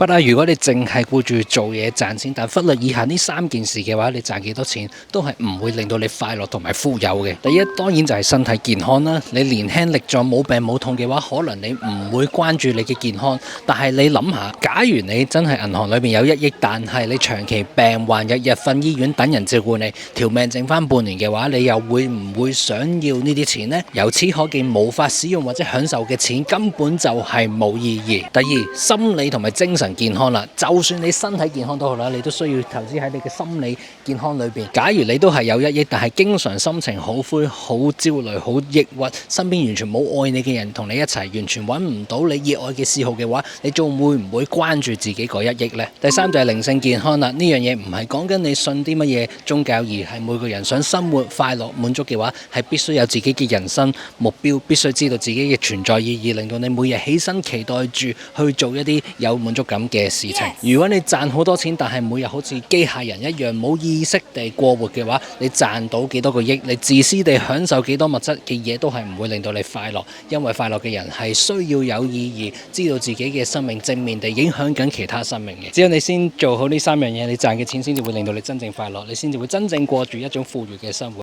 不過如果你淨係顧住做嘢賺錢，但忽略以下呢3件事嘅話，你賺幾多錢都係唔會令到你快樂同埋富有嘅。第一，當然就係身體健康啦。你年輕力壯冇病冇痛嘅話，可能你唔會關注你嘅健康。但係你諗下，假如你真係銀行裏面有1億，但係你長期病患，日日瞓醫院等人照顧你，條命剩翻半年嘅話，你又會唔會想要呢啲錢呢？由此可見，無法使用或者享受嘅錢根本就係冇意義。第二，心理同埋精神健康啦，就算你身體健康都好啦，你都需要投資喺你嘅心理健康裏邊。假如你都係有1億，但係經常心情好灰、好焦慮、好抑鬱，身邊完全冇愛你嘅人同你一齊，完全揾唔到你熱愛嘅嗜好嘅話，你仲會唔會關注自己嗰1億呢？第三就係靈性健康啦，呢樣嘢唔係講緊你信啲乜嘢宗教，而係每個人想生活快樂滿足嘅話，係必須有自己嘅人生目標，必須知道自己嘅存在意義，令到你每日起身期待住去做一啲有滿足感嘅事情。如果你賺好多錢，但係每日好似機械人一樣冇意識地過活嘅話，你賺到幾多個億，你自私地享受幾多物質嘅嘢，都係唔會令到你快樂。因為快樂嘅人係需要有意義，知道自己嘅生命正面地影響緊其他生命嘅。只有你先做好呢3樣嘢，你賺嘅錢先至會令到你真正快樂，你先至會真正過住一種富裕嘅生活。